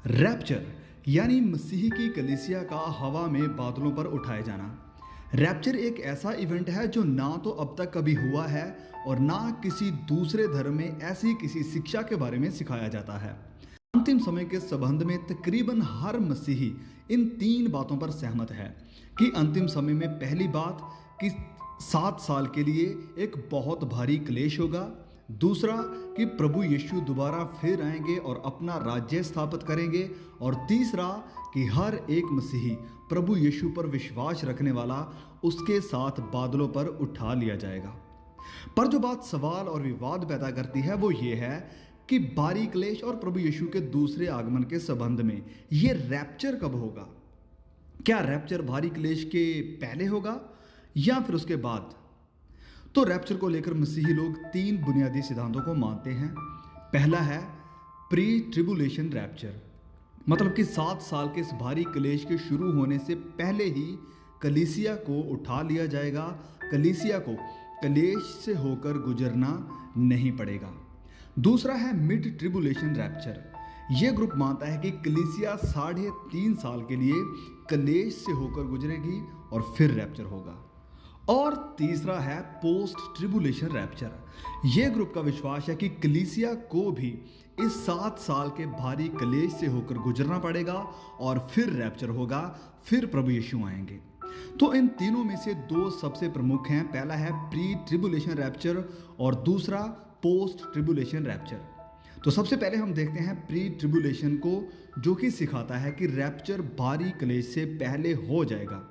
Rapture यानी मसीह की कलीसिया का हवा में बादलों पर उठाए जाना। रैप्चर एक ऐसा इवेंट है जो ना तो अब तक कभी हुआ है और ना किसी दूसरे धर्म में ऐसी किसी शिक्षा के बारे में सिखाया जाता है। अंतिम समय के संबंध में तकरीबन हर मसीही इन तीन बातों पर सहमत है कि अंतिम समय में पहली बात कि 7 साल के लिए एक बहुत भारी क्लेश होगा, दूसरा कि प्रभु यीशु दोबारा फिर आएंगे और अपना राज्य स्थापित करेंगे, और तीसरा कि हर एक मसीही प्रभु यीशु पर विश्वास रखने वाला उसके साथ बादलों पर उठा लिया जाएगा। पर जो बात सवाल और विवाद पैदा करती है वो ये है कि भारी क्लेश और प्रभु यीशु के दूसरे आगमन के संबंध में ये रैप्चर कब होगा। क्या रैप्चर भारी क्लेश के पहले होगा या फिर उसके बाद? तो रैप्चर को लेकर मसीही लोग 3 बुनियादी सिद्धांतों को मानते हैं। पहला है प्री ट्रिबुलेशन रैप्चर, मतलब कि 7 साल के इस भारी क्लेश के शुरू होने से पहले ही कलीसिया को उठा लिया जाएगा। कलीसिया को क्लेश से होकर गुजरना नहीं पड़ेगा। दूसरा है मिड ट्रिबुलेशन रैप्चर। यह ग्रुप मानता है कि कलीसिया 3.5 साल के लिए क्लेश से होकर गुजरेगी और फिर रैप्चर होगा। और तीसरा है पोस्ट ट्रिबुलेशन रैप्चर। यह ग्रुप का विश्वास है कि कलीसिया को भी इस 7 साल के भारी क्लेश से होकर गुजरना पड़ेगा और फिर रैप्चर होगा, फिर प्रभु यीशु आएंगे। तो इन तीनों में से 2 सबसे प्रमुख हैं। पहला है प्री ट्रिबुलेशन रैप्चर और दूसरा पोस्ट ट्रिबुलेशन रैप्चर। तो सबसे पहले हम देखते हैं प्री ट्रिबुलेशन को, जो कि सिखाता है कि रैप्चर भारी क्लेश से पहले हो जाएगा।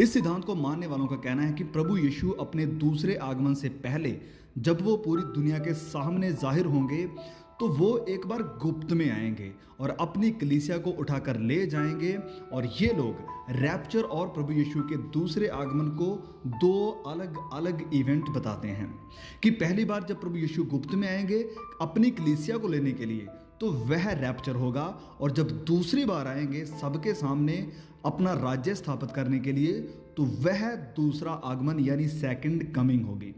इस सिद्धांत को मानने वालों का कहना है कि प्रभु यीशु अपने दूसरे आगमन से पहले जब वो पूरी दुनिया के सामने जाहिर होंगे तो वो एक बार गुप्त में आएंगे और अपनी कलीसिया को उठाकर ले जाएंगे। और ये लोग रैप्चर और प्रभु यीशु के दूसरे आगमन को 2 अलग अलग इवेंट बताते हैं कि पहली बार जब प्रभु यीशु गुप्त में आएंगे अपनी कलीसिया को लेने के लिए तो वह रैप्चर होगा, और जब दूसरी बार आएंगे सबके सामने अपना राज्य स्थापित करने के लिए तो वह दूसरा आगमन यानी सेकंड कमिंग होगी।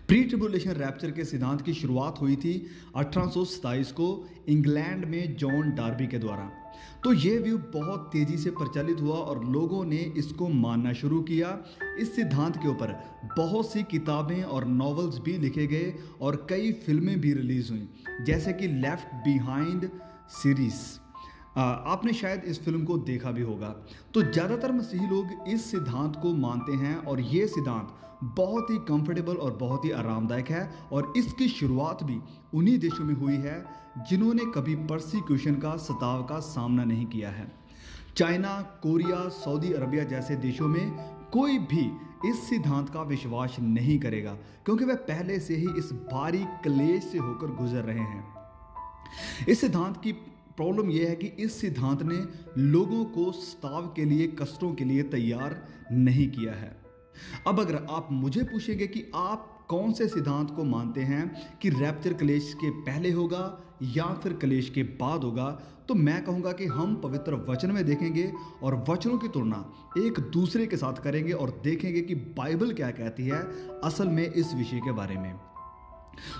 प्री ट्रिबुलेशन रैप्चर के सिद्धांत की शुरुआत हुई थी 1827 को इंग्लैंड में जॉन डार्बी के द्वारा। तो ये व्यू बहुत तेजी से प्रचलित हुआ और लोगों ने इसको मानना शुरू किया। इस सिद्धांत के ऊपर बहुत सी किताबें और नॉवेल्स भी लिखे गए और कई फिल्में भी रिलीज हुई, जैसे कि लेफ्ट बिहाइंड सीरीज। आपने शायद इस फिल्म को देखा भी होगा। तो ज़्यादातर मसीही लोग इस सिद्धांत को मानते हैं और ये सिद्धांत बहुत ही कंफर्टेबल और बहुत ही आरामदायक है, और इसकी शुरुआत भी उन्हीं देशों में हुई है जिन्होंने कभी परसिक्यूशन का सताव का सामना नहीं किया है। चाइना, कोरिया, सऊदी अरबिया जैसे देशों में कोई भी इस सिद्धांत का विश्वास नहीं करेगा, क्योंकि वह पहले से ही इस भारी क्लेश से होकर गुजर रहे हैं। इस सिद्धांत की प्रॉब्लम यह है कि इस सिद्धांत ने लोगों को सताव के लिए, कष्टों के लिए तैयार नहीं किया है। अब अगर आप मुझे पूछेंगे कि आप कौन से सिद्धांत को मानते हैं कि रैप्चर क्लेश के पहले होगा या फिर क्लेश के बाद होगा, तो मैं कहूँगा कि हम पवित्र वचन में देखेंगे और वचनों की तुलना एक दूसरे के साथ करेंगे और देखेंगे कि बाइबल क्या कहती है असल में इस विषय के बारे में।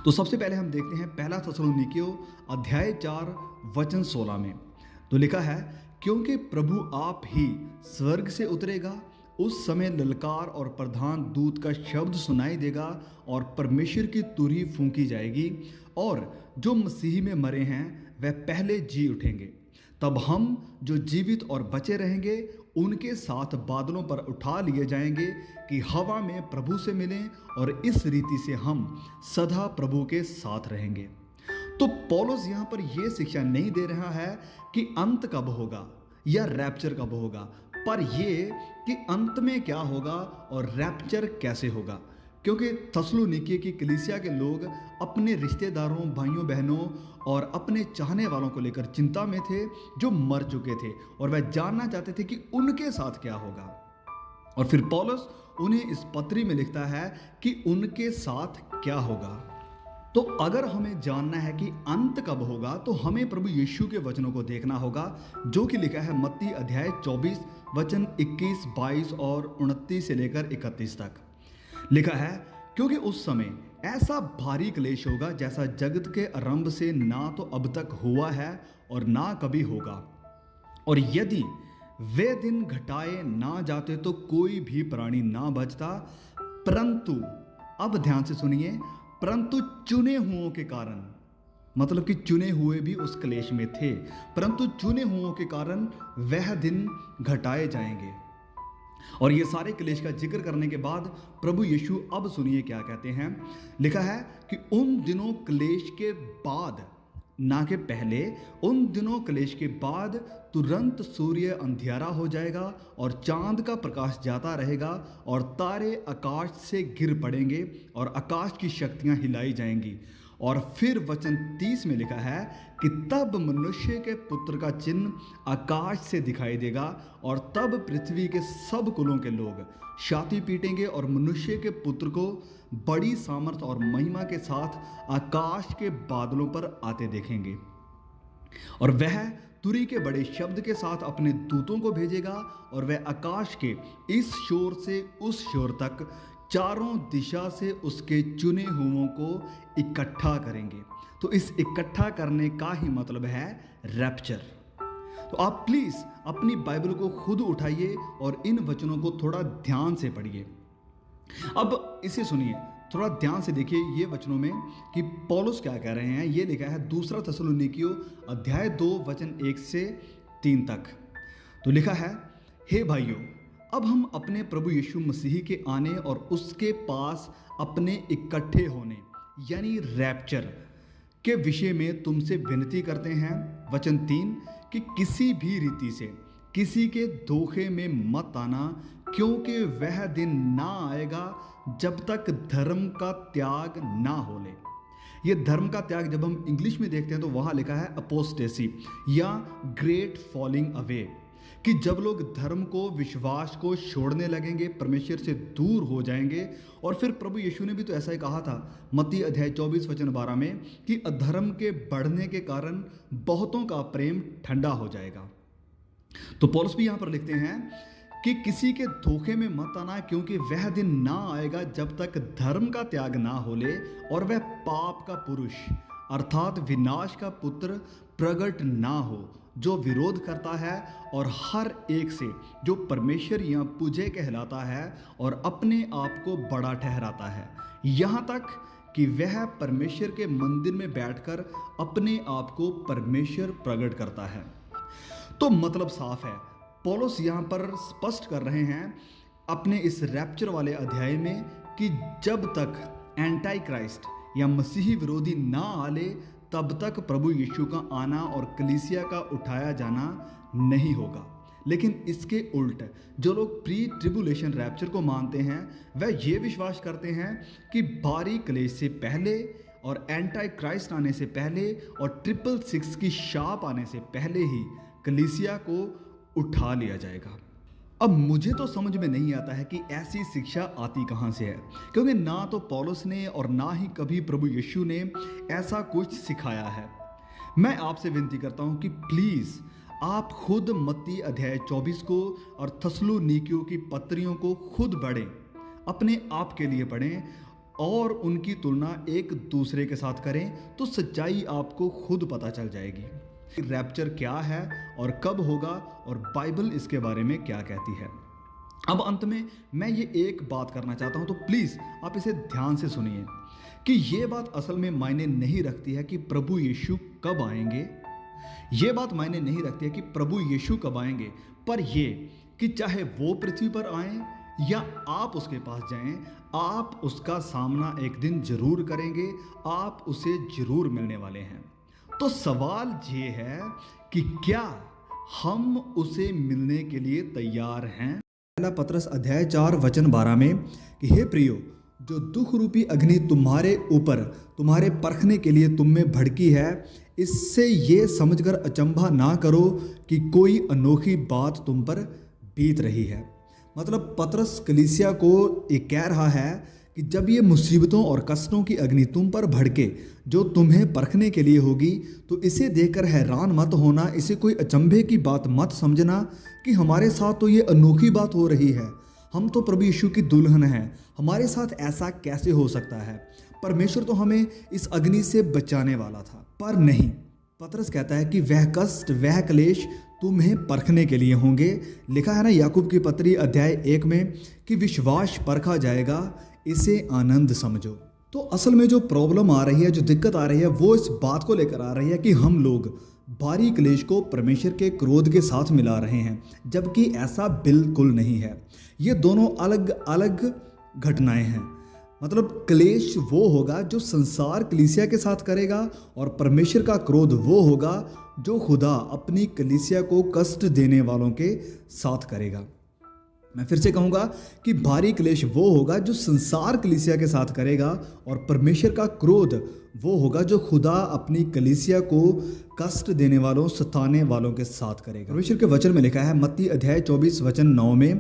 तो सबसे पहले हम देखते हैं पहला थेसलोनिकियों अध्याय 4 वचन 16 में। तो लिखा है, क्योंकि प्रभु आप ही स्वर्ग से उतरेगा, उस समय ललकार और प्रधान दूत का शब्द सुनाई देगा और परमेश्वर की तुरही फूंकी जाएगी, और जो मसीह में मरे हैं वह पहले जी उठेंगे। तब हम जो जीवित और बचे रहेंगे उनके साथ बादलों पर उठा लिए जाएंगे कि हवा में प्रभु से मिलें, और इस रीति से हम सदा प्रभु के साथ रहेंगे। तो पौलुस यहाँ पर यह शिक्षा नहीं दे रहा है कि अंत कब होगा या रैप्चर कब होगा, पर यह कि अंत में क्या होगा और रैप्चर कैसे होगा। क्योंकि थेसलोनिके की कलीसिया के लोग अपने रिश्तेदारों, भाइयों बहनों और अपने चाहने वालों को लेकर चिंता में थे जो मर चुके थे, और वह जानना चाहते थे कि उनके साथ क्या होगा। और फिर पौलुस उन्हें इस पत्री में लिखता है कि उनके साथ क्या होगा। तो अगर हमें जानना है कि अंत कब होगा तो हमें प्रभु यीशु के वचनों को देखना होगा, जो कि लिखा है मत्ती अध्याय 24 वचन 21, 22 और 29 से लेकर 31 तक। लिखा है, क्योंकि उस समय ऐसा भारी क्लेश होगा जैसा जगत के आरंभ से ना तो अब तक हुआ है और ना कभी होगा। और यदि वे दिन घटाए ना जाते तो कोई भी प्राणी ना बचता, परंतु, अब ध्यान से सुनिए, परंतु चुने हुओं के कारण, मतलब कि चुने हुए भी उस क्लेश में थे, परंतु चुने हुओं के कारण वह दिन घटाए जाएंगे। और ये सारे क्लेश का जिक्र करने के बाद प्रभु यीशु अब सुनिए क्या कहते हैं। लिखा है कि उन दिनों क्लेश के बाद, ना के पहले, उन दिनों क्लेश के बाद तुरंत सूर्य अंधियारा हो जाएगा और चांद का प्रकाश जाता रहेगा और तारे आकाश से गिर पड़ेंगे और आकाश की शक्तियां हिलाई जाएंगी। और फिर वचन 30 में लिखा है कि तब मनुष्य के पुत्र का चिन्ह आकाश से दिखाई देगा और तब पृथ्वी के सब कुलों के लोग छाती पीटेंगे और मनुष्य के पुत्र को बड़ी सामर्थ और महिमा के साथ आकाश के बादलों पर आते देखेंगे। और वह तुरी के बड़े शब्द के साथ अपने दूतों को भेजेगा और वह आकाश के इस शोर से उस शोर तक चारों दिशा से उसके चुने हुओं को इकट्ठा करेंगे। तो इस इकट्ठा करने का ही मतलब है रैप्चर। तो आप प्लीज अपनी बाइबल को खुद उठाइए और इन वचनों को थोड़ा ध्यान से पढ़िए। अब इसे सुनिए, थोड़ा ध्यान से देखिए ये वचनों में कि पौलुस क्या कह रहे हैं। ये लिखा है 2 थेसलोनिकियों अध्याय 2 वचन 1 से 3 तक। तो लिखा है, हे भाइयों, अब हम अपने प्रभु यीशु मसीह के आने और उसके पास अपने इकट्ठे होने यानी रैप्चर के विषय में तुमसे विनती करते हैं। वचन 3 कि किसी भी रीति से किसी के धोखे में मत आना, क्योंकि वह दिन ना आएगा जब तक धर्म का त्याग ना हो ले। ये धर्म का त्याग जब हम इंग्लिश में देखते हैं तो वहाँ लिखा है अपोस्टेसी या ग्रेट फॉलिंग अवे, कि जब लोग धर्म को, विश्वास को छोड़ने लगेंगे, परमेश्वर से दूर हो जाएंगे। और फिर प्रभु यीशु ने भी तो ऐसा ही कहा था मत्ती अध्याय 24 वचन 12 में कि अधर्म के बढ़ने के कारण बहुतों का प्रेम ठंडा हो जाएगा। तो पौलुस भी यहाँ पर लिखते हैं कि किसी के धोखे में मत आना, क्योंकि वह दिन ना आएगा जब तक धर्म का त्याग ना हो ले और वह पाप का पुरुष अर्थात विनाश का पुत्र प्रकट ना हो, जो विरोध करता है और हर एक से जो परमेश्वर या पूजे कहलाता है और अपने आप को बड़ा ठहराता है, यहाँ तक कि वह परमेश्वर के मंदिर में बैठकर अपने आप को परमेश्वर प्रकट करता है। तो मतलब साफ है, पौलुस यहाँ पर स्पष्ट कर रहे हैं अपने इस रैप्चर वाले अध्याय में कि जब तक एंटाई क्राइस्ट या मसीही विरोधी ना आले तब तक प्रभु यीशु का आना और कलीसिया का उठाया जाना नहीं होगा। लेकिन इसके उल्ट जो लोग प्री ट्रिबुलेशन रैप्चर को मानते हैं वह ये विश्वास करते हैं कि भारी क्लेश से पहले और एंटाई क्राइस्ट आने से पहले और 666 की शाप आने से पहले ही कलीसिया को उठा लिया जाएगा। अब मुझे तो समझ में नहीं आता है कि ऐसी शिक्षा आती कहाँ से है, क्योंकि ना तो पौलुस ने और ना ही कभी प्रभु यीशु ने ऐसा कुछ सिखाया है। मैं आपसे विनती करता हूँ कि प्लीज़ आप खुद मत्ती अध्याय 24 को और थस्सलुनीकियों की पत्रियों को खुद पढ़ें, अपने आप के लिए पढ़ें और उनकी तुलना एक दूसरे के साथ करें, तो सच्चाई आपको खुद पता चल जाएगी। रैप्चर क्या है और कब होगा और बाइबल इसके बारे में क्या कहती है। अब अंत में मैं ये एक बात करना चाहता हूँ, तो प्लीज़ आप इसे ध्यान से सुनिए कि ये बात असल में मायने नहीं रखती है कि प्रभु यीशु कब आएंगे। ये बात मायने नहीं रखती है कि प्रभु यीशु कब आएंगे, पर ये कि चाहे वो पृथ्वी पर आएं या आप उसके पास जाएं, आप उसका सामना एक दिन जरूर करेंगे, आप उसे जरूर मिलने वाले हैं। तो सवाल ये है कि क्या हम उसे मिलने के लिए तैयार हैं। पहला पत्रस अध्याय 4 वचन 12 में कि हे प्रियो, जो दुख रूपी अग्नि तुम्हारे ऊपर तुम्हारे परखने के लिए तुम में भड़की है, इससे ये समझकर अचंभा ना करो कि कोई अनोखी बात तुम पर बीत रही है। मतलब पत्रस कलीसिया को ये कह रहा है कि जब ये मुसीबतों और कष्टों की अग्नि तुम पर भड़के जो तुम्हें परखने के लिए होगी, तो इसे देखकर हैरान मत होना, इसे कोई अचंभे की बात मत समझना कि हमारे साथ तो ये अनोखी बात हो रही है, हम तो प्रभु यीशु की दुल्हन हैं, हमारे साथ ऐसा कैसे हो सकता है। परमेश्वर तो हमें इस अग्नि से बचाने वाला था, पर नहीं। पतरस कहता है कि वह कष्ट, वह क्लेश तुम्हें परखने के लिए होंगे। लिखा है ना याकूब की पत्री अध्याय 1 में कि विश्वास परखा जाएगा, इसे आनंद समझो। तो असल में जो प्रॉब्लम आ रही है, जो दिक्कत आ रही है, वो इस बात को लेकर आ रही है कि हम लोग भारी क्लेश को परमेश्वर के क्रोध के साथ मिला रहे हैं, जबकि ऐसा बिल्कुल नहीं है। ये दोनों अलग अलग घटनाएं हैं। मतलब क्लेश वो होगा जो संसार कलीसिया के साथ करेगा, और परमेश्वर का क्रोध वो होगा जो खुदा अपनी कलीसिया को कष्ट देने वालों के साथ करेगा। मैं फिर से कहूँगा कि भारी क्लेश वो होगा जो संसार कलीसिया के साथ करेगा, और परमेश्वर का क्रोध वो होगा जो खुदा अपनी कलीसिया को कष्ट देने वालों, सताने वालों के साथ करेगा। परमेश्वर के वचन में लिखा है मत्ती अध्याय 24 वचन 9 में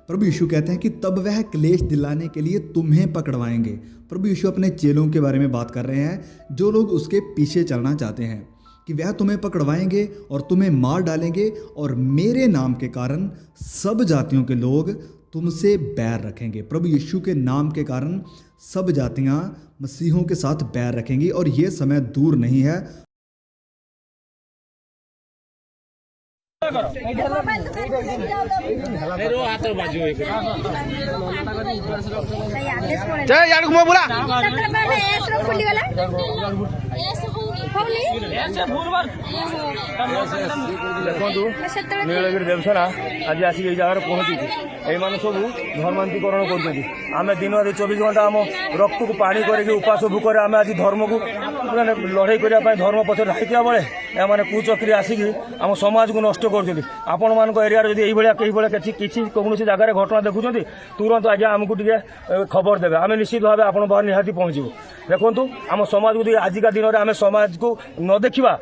प्रभु यीशु कहते हैं कि तब वह क्लेश दिलाने के लिए तुम्हें पकड़वाएंगे। प्रभु यीशु अपने चेलों के बारे में बात कर रहे हैं जो लोग उसके पीछे चलना चाहते हैं, कि वह तुम्हें पकड़वाएंगे और तुम्हें मार डालेंगे, और मेरे नाम के कारण सब जातियों के लोग तुमसे बैर रखेंगे। प्रभु यीशु के नाम के कारण सब जातियां मसीहों के साथ बैर रखेंगी, और ये समय दूर नहीं है। ଦେଖନ୍ତୁ ନୀଳଗିରି ଦେବସେନା ଆଜି ଆସିକି ଏଇ ଜାଗାରେ ପହଞ୍ଚିଛି। ଏଇମାନେ ସବୁ ଧର୍ମାନ୍ତରୀକରଣ କରୁଛନ୍ତି। ଆମେ ଦିନ ରାତି 24 ଘଣ୍ଟା ଆମ ରକ୍ତକୁ ପାଣି କରିକି ଉପାସ ଭୋକରେ ଆମେ ଆଜି ଧର୍ମକୁ ଲଢ଼େଇ କରିବା ପାଇଁ ଧର୍ମ ପଛରେ ଧାଇଥିବା ବେଳେ ଏମାନେ କୁଚକ୍ରି ଆସିକି ଆମ ସମାଜକୁ ନଷ୍ଟ କରୁଛନ୍ତି। ଆପଣମାନଙ୍କ ଏରିଆରେ ଯଦି ଏଇଭଳିଆ କିଛି କୌଣସି ଜାଗାରେ ଘଟଣା ଦେଖୁଛନ୍ତି, ତୁରନ୍ତ ଆଜ୍ଞା ଆମକୁ ଟିକେ ଖବର ଦେବେ। ଆମେ ନିଶ୍ଚିତ ଭାବେ ଆପଣଙ୍କ ପାଖରେ ନିହାତି ପହଞ୍ଚିବୁ। ଦେଖନ୍ତୁ ଆମ ସମାଜକୁ ଯଦି ଆଜିକା ଦିନରେ ଆମେ ସମାଜକୁ ନ ଦେଖିବା,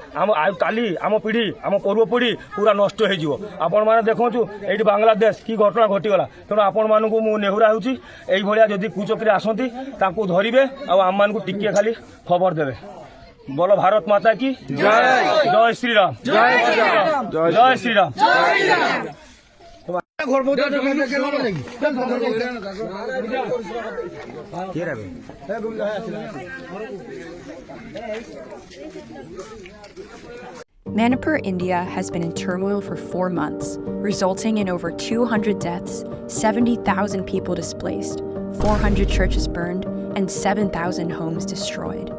କାଲି ଆମ ପିଢ଼ି, ଆମ ପୂର୍ବପିଢ଼ି ପୁରା ନଷ୍ଟ ହେଇଯିବ। ଆପଣମାନେ ଦେଖନ୍ତୁ ଏଇଠି ବାଂଲାଦେଶ କି ଘଟଣା ଘଟିଗଲା। ତେଣୁ ଆପଣମାନଙ୍କୁ ମୁଁ ନେହୁରା ହେଉଛି, ଏଇଭଳିଆ ଯଦି କୁଚକ୍ରି ଆସନ୍ତି ତାଙ୍କୁ ଧରିବେ, ଆଉ ଆମମାନଙ୍କୁ ଟିକିଏ ଖାଲି ଖବର ଦେବେ। बोलो भारत माता की जय, जय श्री राम, जय श्री राम, जय Shri Ram. Manipur, India has been in turmoil for 4 months, resulting in over 200 deaths, 70,000 people displaced, 400 churches burned, and 7,000 homes destroyed.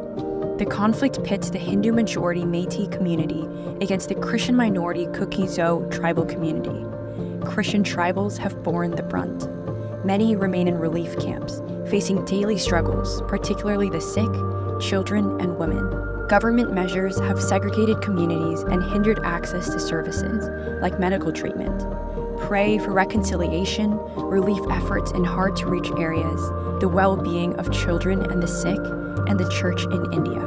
The conflict pits the Hindu majority Métis community against the Christian minority Kuki-Zo tribal community. Christian tribals have borne the brunt. Many remain in relief camps, facing daily struggles, particularly the sick, children, and women. Government measures have segregated communities and hindered access to services like medical treatment. Pray for reconciliation, relief efforts in hard-to-reach areas, the well-being of children and the sick, and the church in India.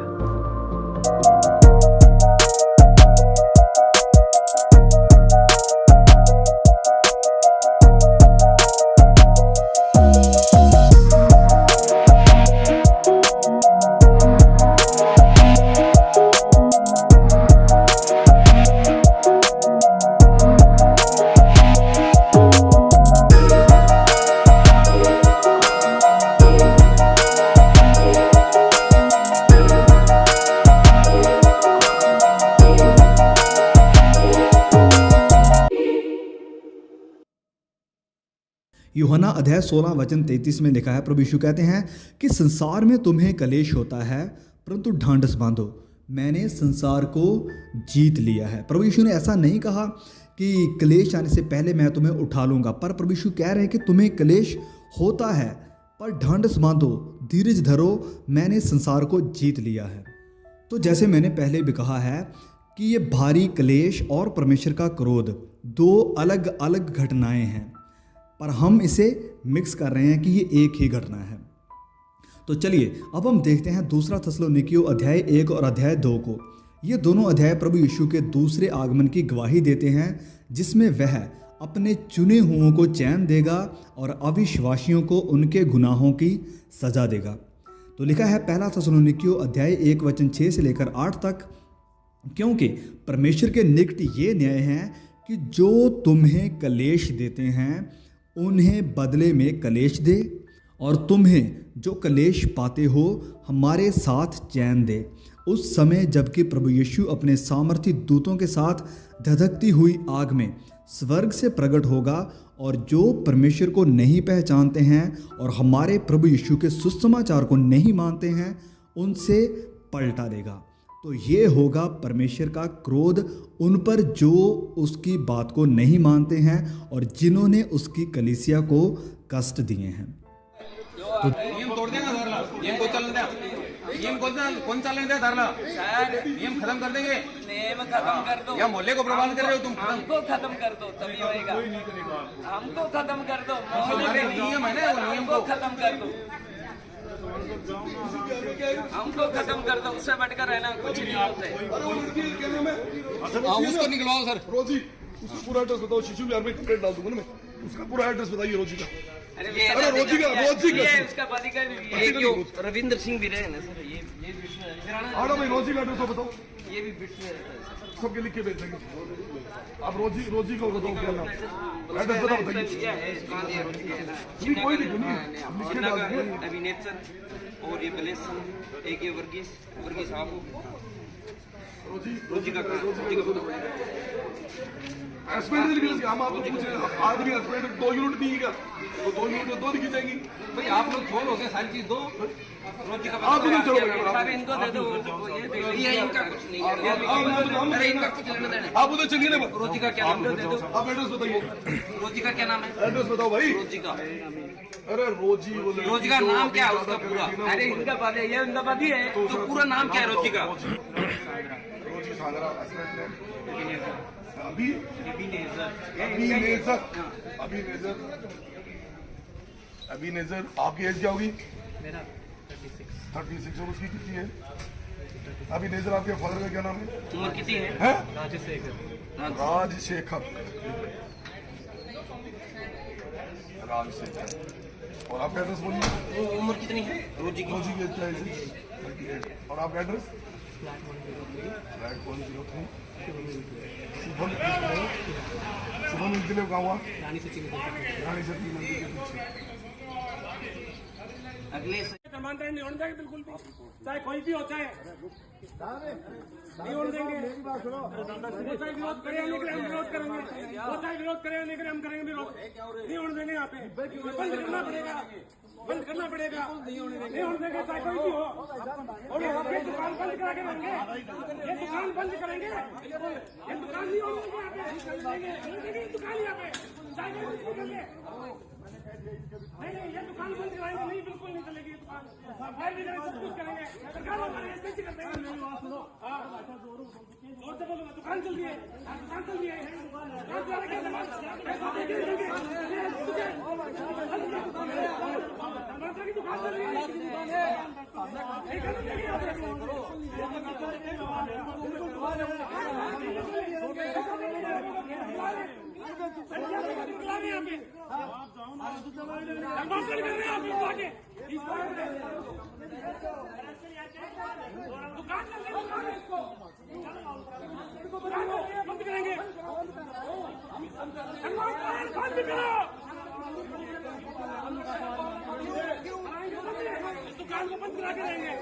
यूहन्ना अध्याय 16 वचन 33 में लिखा है, प्रभु यीशु कहते हैं कि संसार में तुम्हें कलेश होता है, परंतु ढांढस बांधो, मैंने संसार को जीत लिया है। प्रभु यीशु ने ऐसा नहीं कहा कि कलेश आने से पहले मैं तुम्हें उठा लूँगा, पर प्रभु यीशु कह रहे हैं कि तुम्हें कलेश होता है, पर ढांढस बांधो, धीरज धरो, मैंने संसार को जीत लिया है। तो जैसे मैंने पहले भी कहा है कि ये भारी कलेश और परमेश्वर का क्रोध दो अलग अलग घटनाएं हैं, पर हम इसे मिक्स कर रहे हैं कि ये एक ही घटना है। तो चलिए अब हम देखते हैं दूसरा थिस्सलुनीकियों अध्याय 1 और अध्याय 2 को। ये दोनों अध्याय प्रभु यीशु के दूसरे आगमन की गवाही देते हैं, जिसमें वह अपने चुने हुओं को चैन देगा और अविश्वासियों को उनके गुनाहों की सजा देगा। तो लिखा है पहला थिस्सलुनीकियों अध्याय 1 वचन 6 से लेकर 8 तक, क्योंकि परमेश्वर के निकट ये न्याय है कि जो तुम्हें कलेश देते हैं उन्हें बदले में कलेश दे, और तुम्हें जो क्लेश पाते हो हमारे साथ चैन दे। उस समय जबकि प्रभु यीशु अपने सामर्थी दूतों के साथ धधकती हुई आग में स्वर्ग से प्रकट होगा और जो परमेश्वर को नहीं पहचानते हैं और हमारे प्रभु यीशु के सुसमाचार को नहीं मानते हैं उनसे पलटा देगा। तो ये होगा परमेश्वर का क्रोध उन पर जो उसकी बात को नहीं मानते हैं और जिन्होंने उसकी कलीसिया को कष्ट दिए हैं। नियम तोड़ देगा धरला, नियम को चलने दे, नियम कौन चलने दे धरला, नियम खत्म कर देंगे, नियम खत्म कर दो या मोहल्ले को प्रभावित कर रहे हो तुम, हमको खत्म कर दो तभी होएगा, हमको खत्म कर दो, हमारे नियम है ना, वो नियम हमको को खत्म कर दो, हमको खत्म कर दो, उससे बढ़कर रहना कुछ नहीं होता है। उसको निकलवाओ सर। रोजी उसका पूरा एड्रेस बताओ, शिशु बिहार में कंप्लेंट डाल दूंगा ना मैं, उसका पूरा एड्रेस बताइए रोजी का। अरे रोजी का ये उसका अधिकारी ये क्यों रविंद्र सिंह भी रहे ना सर, ये आड़ा भाई रोजी का एड्रेस तो बताओ, ये भी बिट में रहता है। सबके लिख के भेज देंगे। आप रोजी को बताओ क्या नाम, एड्रेस बताओ बताइए। नहीं कोई लिखो नहीं, लिख के डाल देंगे। अभिनेत सर और ये बलेश सर, एक ये वर्गीस आप रोजी का एस्पेक्ट लिख लीजिए, हम आपको पूछ रहे हैं आदमी एस्पेक्ट 2 यूनिट दिएगा तो 2 यूनिट में 2 लिखी जाएंगी। भाई आप लोग छोड़ हो गए सारी चीज दो, रोजी का आप भी चलो सारे इनको दे दो, ये इनका कुछ नहीं है, अरे इनका कुछ लेना देना। आप उधर चलिए ना, रोजी का क्या नाम दे दो, आप एड्रेस बताइए, रोजी का क्या नाम है, एड्रेस बताओ भाई। रोजी का, अरे रोजी बोले, रोजी का नाम क्या है उसका पूरा, अरे इनका बात है, ये इनका बात ही है, तो पूरा नाम क्या है रोजी का? रोजी सागरा अभी नेजर आपकी एज क्या होगी? 36 और उसकी कितनी है? अभी नेजर आपके फादर का क्या नाम है? उम्र कितनी है? राजशेखर। और आपका एड्रेस बोलिए। उम्र कितनी है रोजी की? रोजी की क्या है? और आपका एड्रेस? फ्लैट 103 शुभम इंक्लेव कहाँ हुआ? रानी सती मंदिर के पीछे। अगले मानते नहीं होने देंगे बिल्कुल भी, चाहे कोई भी हो, चाहे नहीं होने देंगे। वो चाहे विरोध करे या नहीं करे हम विरोध करेंगे, वो चाहे विरोध करे या नहीं करे हम करेंगे विरोध, नहीं होने देंगे। यहाँ पे बंद करना पड़ेगा, बंद करना पड़ेगा, नहीं होने देंगे चाहे कोई भी हो। और ये दुकान बंद करा के रहेंगे, ये दुकान बंद करेंगे, ये दुकान नहीं होने देंगे, दुकान यहाँ पे चाहे कोई भी करेंगे। नहीं ये दुकान बंद कराएंगे, नहीं बिल्कुल नहीं चलेगी ये दुकान, फायर भी करेंगे, सब कुछ करेंगे, सरकार हमारे ऐसे ही करते हैं। जोर से बोलो, दुकान चल रही है, दुकान चल रही है, टमाटर की दुकान चल रही है, बंद करेंगे, दुकान को बंद करा के रहेंगे।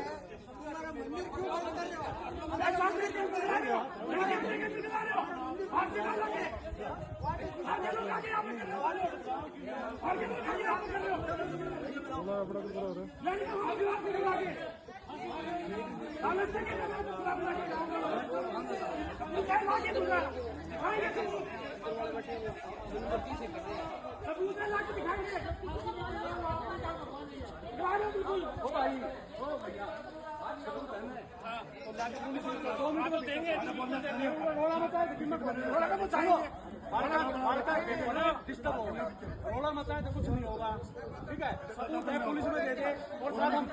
सबूत लाके दिखाएंगे, बिल्कुल हो भाई, हो भैया 2 मिनट देंगे, रोड़ा मचाए तो कीमत रोड़ा का मचाएंगे, डिस्टर्ब होगा, रोड़ा मचाए तो कुछ नहीं होगा, ठीक है। सबूत है पुलिस में दे दे और साथ हम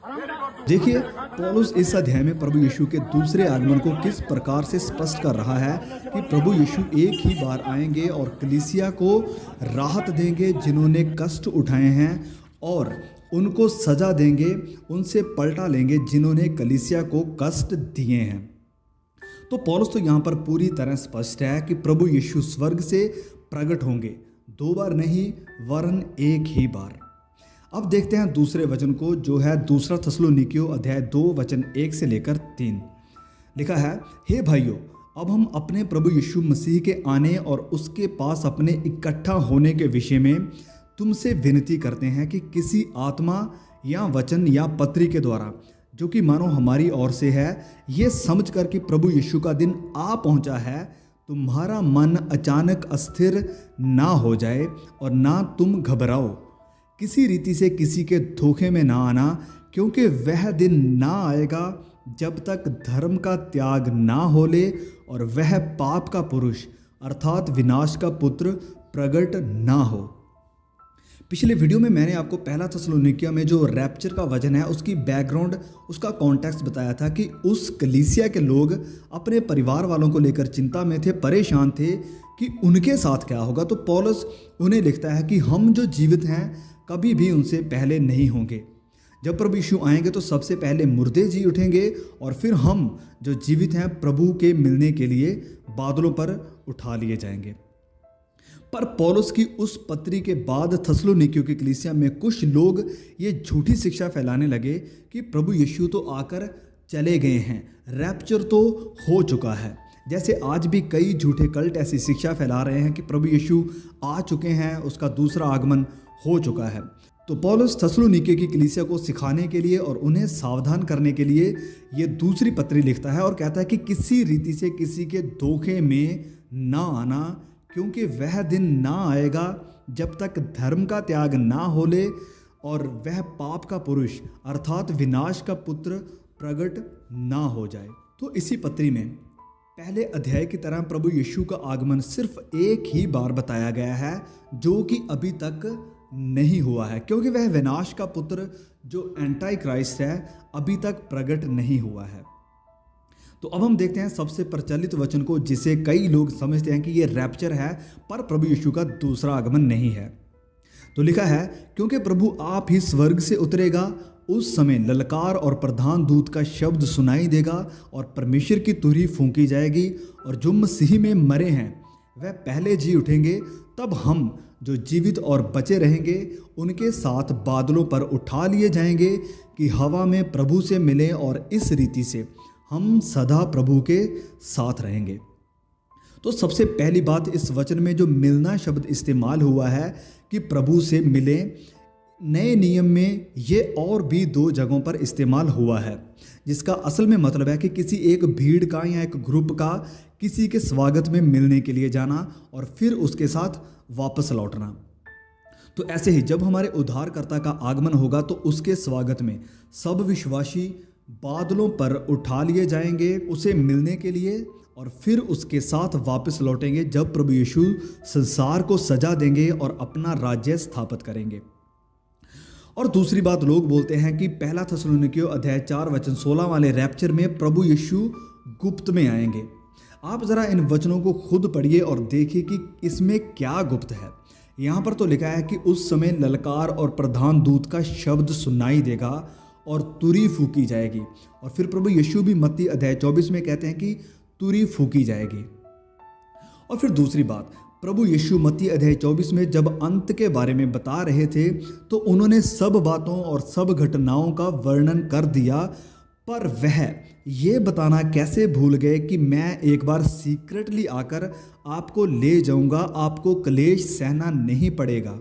देखिए पौलुस इस अध्याय में प्रभु यीशु के दूसरे आगमन को किस प्रकार से स्पष्ट कर रहा है कि प्रभु यीशु एक ही बार आएंगे और कलीसिया को राहत देंगे जिन्होंने कष्ट उठाए हैं, और उनको सजा देंगे, उनसे पलटा लेंगे जिन्होंने कलीसिया को कष्ट दिए हैं। तो पौलुस तो यहाँ पर पूरी तरह स्पष्ट है कि प्रभु यीशु स्वर्ग से प्रकट होंगे, 2 बार नहीं वरन एक ही बार। अब देखते हैं दूसरे वचन को, जो है दूसरा थस्सलुनीकियों अध्याय 2 वचन 1 से लेकर 3। लिखा है, हे भाइयों, अब हम अपने प्रभु यीशु मसीह के आने और उसके पास अपने इकट्ठा होने के विषय में तुमसे विनती करते हैं कि किसी आत्मा या वचन या पत्री के द्वारा, जो कि मानो हमारी ओर से है, ये समझकर कि प्रभु यीशु का दिन आ पहुंचा है, तुम्हारा मन अचानक अस्थिर ना हो जाए और ना तुम घबराओ। किसी रीति से किसी के धोखे में ना आना, क्योंकि वह दिन ना आएगा जब तक धर्म का त्याग ना हो ले और वह पाप का पुरुष अर्थात विनाश का पुत्र प्रकट ना हो। पिछले वीडियो में मैंने आपको पहला थस्सलुनीकियों में जो रैप्चर का वचन है उसकी बैकग्राउंड, उसका कॉन्टेक्स्ट बताया था कि उस कलीसिया के लोग अपने परिवार वालों को लेकर चिंता में थे, परेशान थे कि उनके साथ क्या होगा। तो पौलुस उन्हें लिखता है कि हम जो जीवित हैं कभी भी उनसे पहले नहीं होंगे। जब प्रभु यीशु आएंगे तो सबसे पहले मुर्दे जी उठेंगे और फिर हम जो जीवित हैं प्रभु के मिलने के लिए बादलों पर उठा लिए जाएंगे। पर पौलुस की उस पत्री के बाद थस्सलुनीकियों की कलीसिया में कुछ लोग ये झूठी शिक्षा फैलाने लगे कि प्रभु यीशु तो आकर चले गए हैं, रैप्चर तो हो चुका है। जैसे आज भी कई झूठे कल्ट ऐसी शिक्षा फैला रहे हैं कि प्रभु यीशु आ चुके हैं, उसका दूसरा आगमन हो चुका है। तो पौलुस थस्सलुनीकियों की कलीसिया को सिखाने के लिए और उन्हें सावधान करने के लिए ये दूसरी पत्री लिखता है और कहता है कि किसी रीति से किसी के धोखे में ना आना, क्योंकि वह दिन ना आएगा जब तक धर्म का त्याग ना हो ले और वह पाप का पुरुष अर्थात विनाश का पुत्र प्रकट ना हो जाए। तो इसी पत्री में पहले अध्याय की तरह प्रभु यीशु का आगमन सिर्फ एक ही बार बताया गया है, जो कि अभी तक नहीं हुआ है, क्योंकि वह विनाश का पुत्र जो एंटी क्राइस्ट है अभी तक प्रकट नहीं हुआ है। तो अब हम देखते हैं सबसे प्रचलित वचन को, जिसे कई लोग समझते हैं कि यह रैप्चर है पर प्रभु यीशु का दूसरा आगमन नहीं है। तो लिखा है, क्योंकि प्रभु आप ही स्वर्ग से उतरेगा, उस समय ललकार और प्रधान दूत का शब्द सुनाई देगा और परमेश्वर की तुरही फूंकी जाएगी और जो मसीह में मरे हैं वह पहले जी उठेंगे। तब हम जो जीवित और बचे रहेंगे उनके साथ बादलों पर उठा लिए जाएंगे कि हवा में प्रभु से मिलें और इस रीति से हम सदा प्रभु के साथ रहेंगे। तो सबसे पहली बात, इस वचन में जो मिलना शब्द इस्तेमाल हुआ है कि प्रभु से मिलें, नए नियम में ये और भी 2 जगहों पर इस्तेमाल हुआ है, जिसका असल में मतलब है कि किसी एक भीड़ का या एक ग्रुप का किसी के स्वागत में मिलने के लिए जाना और फिर उसके साथ वापस लौटना। तो ऐसे ही जब हमारे उद्धारकर्ता का आगमन होगा तो उसके स्वागत में सब विश्वासी बादलों पर उठा लिए जाएंगे उसे मिलने के लिए, और फिर उसके साथ वापस लौटेंगे जब प्रभु यीशु संसार को सजा देंगे और अपना राज्य स्थापित करेंगे। और दूसरी बात, लोग बोलते हैं कि पहला थस्सलुनीकियों अध्याय 4 वचन 16 वाले रैप्चर में प्रभु यीशु गुप्त में आएंगे। आप ज़रा इन वचनों को खुद पढ़िए और देखिए कि इसमें क्या गुप्त है। यहाँ पर तो लिखा है कि उस समय ललकार और प्रधान दूत का शब्द सुनाई देगा और तुरही फूकी जाएगी, और फिर प्रभु यीशु भी मत्ती अध्याय 24 में कहते हैं कि तुरही फूकी जाएगी। और फिर दूसरी बात, प्रभु यीशु मत्ती अध्याय 24 में जब अंत के बारे में बता रहे थे तो उन्होंने सब बातों और सब घटनाओं का वर्णन कर दिया, पर वह ये बताना कैसे भूल गए कि मैं एक बार सीक्रेटली आकर आपको ले जाऊंगा, आपको क्लेश सहना नहीं पड़ेगा।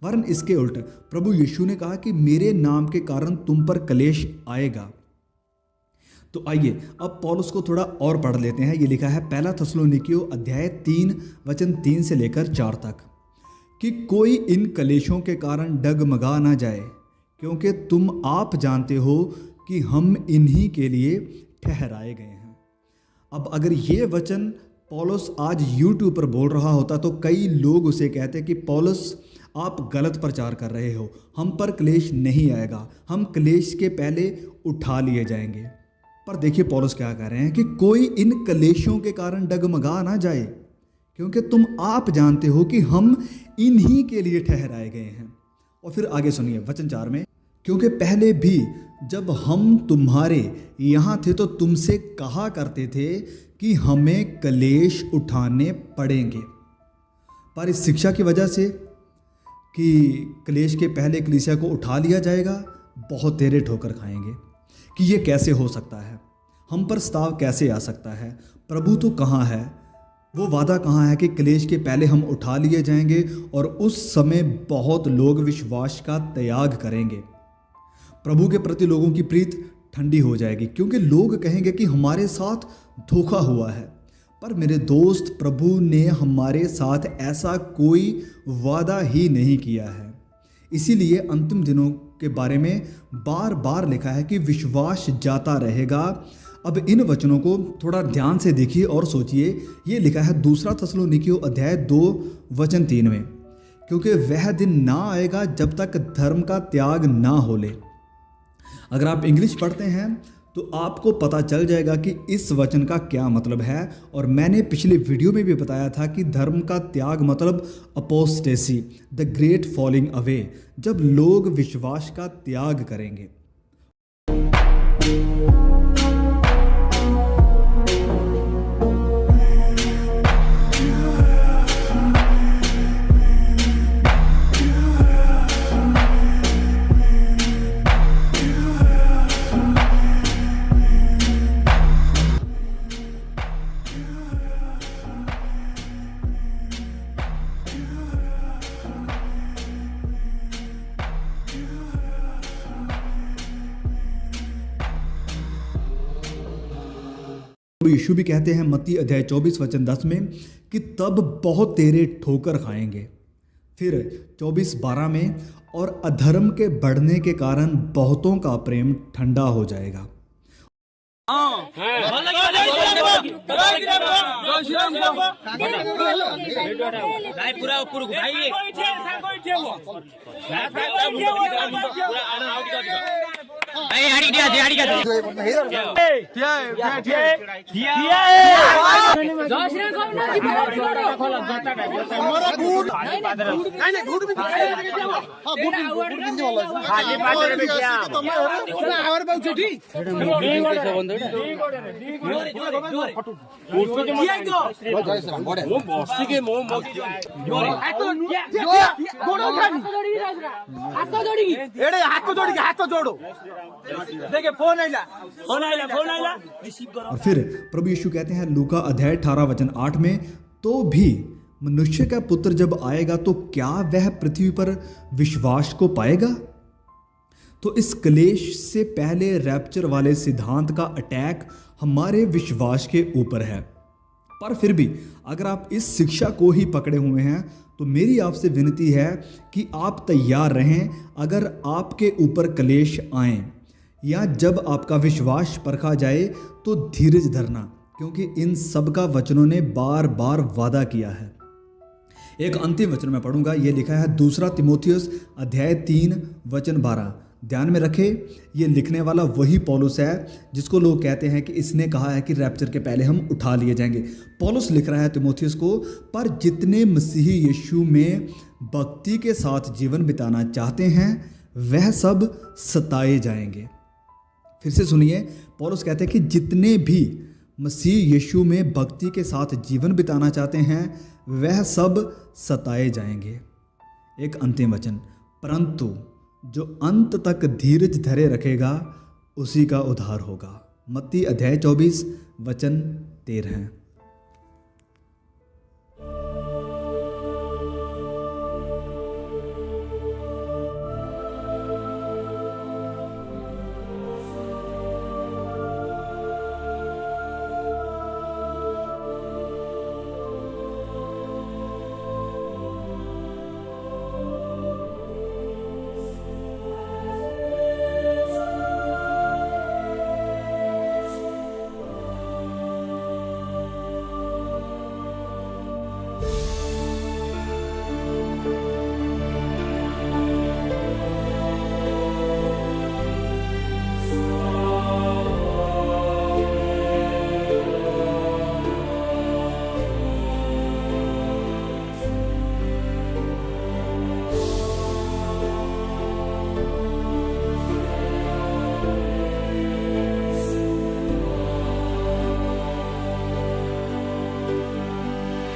वरन इसके उल्ट प्रभु यीशु ने कहा कि मेरे नाम के कारण तुम पर क्लेश आएगा। तो आइए अब पौलुस को थोड़ा और पढ़ लेते हैं। ये लिखा है पहला थस्सलुनीकियों अध्याय 3 वचन 3 से लेकर 4 तक, कि कोई इन क्लेशों के कारण डगमगा ना जाए, क्योंकि तुम आप जानते हो कि हम इन्हीं के लिए ठहराए गए हैं। अब अगर ये वचन पौलुस आज यूट्यूब पर बोल रहा होता तो कई लोग उसे कहते कि पौलुस आप गलत प्रचार कर रहे हो, हम पर क्लेश नहीं आएगा, हम क्लेश के पहले उठा लिए जाएंगे। पर देखिए पौलुस क्या कह रहे हैं कि कोई इन क्लेशों के कारण डगमगा ना जाए, क्योंकि तुम आप जानते हो कि हम इन्हीं के लिए ठहराए गए हैं। और फिर आगे सुनिए वचन 4 में, क्योंकि पहले भी जब हम तुम्हारे यहाँ थे तो तुमसे कहा करते थे कि हमें क्लेश उठाने पड़ेंगे, पर इस शिक्षा की वजह से कि क्लेश के पहले कलीसिया को उठा लिया जाएगा, बहुत तेरे ठोकर खाएंगे कि ये कैसे हो सकता है, हम पर स्ताव कैसे आ सकता है, प्रभु तो कहाँ है, वो वादा कहाँ है कि क्लेश के पहले हम उठा लिए जाएंगे और उस समय बहुत लोग विश्वास का त्याग करेंगे। प्रभु के प्रति लोगों की प्रीत ठंडी हो जाएगी, क्योंकि लोग कहेंगे कि हमारे साथ धोखा हुआ है। पर मेरे दोस्त, प्रभु ने हमारे साथ ऐसा कोई वादा ही नहीं किया है। इसीलिए अंतिम दिनों के बारे में बार बार लिखा है कि विश्वास जाता रहेगा। अब इन वचनों को थोड़ा ध्यान से देखिए और सोचिए। ये लिखा है 2 थस्सलुनीकियों अध्याय 2 वचन 3 में, क्योंकि वह दिन ना आएगा जब तक धर्म का त्याग ना हो ले। अगर आप इंग्लिश पढ़ते हैं तो आपको पता चल जाएगा कि इस वचन का क्या मतलब है। और मैंने पिछले वीडियो में भी बताया था कि धर्म का त्याग मतलब apostasy, the great falling away, जब लोग विश्वास का त्याग करेंगे। यीशु भी कहते हैं मत्ती अध्याय 24 वचन 10 में कि तब बहुत तेरे ठोकर खाएंगे। फिर 24:12 में, और अधर्म के बढ़ने के कारण बहुतों का प्रेम ठंडा हो जाएगा। और फिर प्रभु यीशु कहते हैं लूका अध्याय 18 वचन 8 में, तो भी मनुष्य का पुत्र जब आएगा तो क्या वह पृथ्वी पर विश्वास को पाएगा। तो इस क्लेश से पहले रैप्चर वाले सिद्धांत का अटैक हमारे विश्वास के ऊपर है। पर फिर भी अगर आप इस शिक्षा को ही पकड़े हुए हैं तो मेरी आपसे विनती है कि आप तैयार रहें। अगर आपके ऊपर क्लेश आए या जब आपका विश्वास परखा जाए तो धीरज धरना, क्योंकि इन सब का वचनों ने बार बार वादा किया है। एक अंतिम वचन मैं पढ़ूंगा, ये लिखा है 2 तिमोथियस अध्याय 3 वचन 12। ध्यान में रखे, ये लिखने वाला वही पौलुस है जिसको लोग कहते हैं कि इसने कहा है कि रैप्चर के पहले हम उठा लिए जाएंगे। पौलुस लिख रहा है तिमोथियस को, पर जितने मसीही यीशु में भक्ति के साथ जीवन बिताना चाहते हैं वह सब सताए जाएंगे। फिर से सुनिए, पौलुस कहते हैं कि जितने भी मसीह यीशु में भक्ति के साथ जीवन बिताना चाहते हैं वह सब सताए जाएंगे। एक अंतिम वचन, परंतु जो अंत तक धीरज धरे रखेगा उसी का उद्धार होगा। मत्ती अध्याय 24 वचन 13।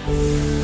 News.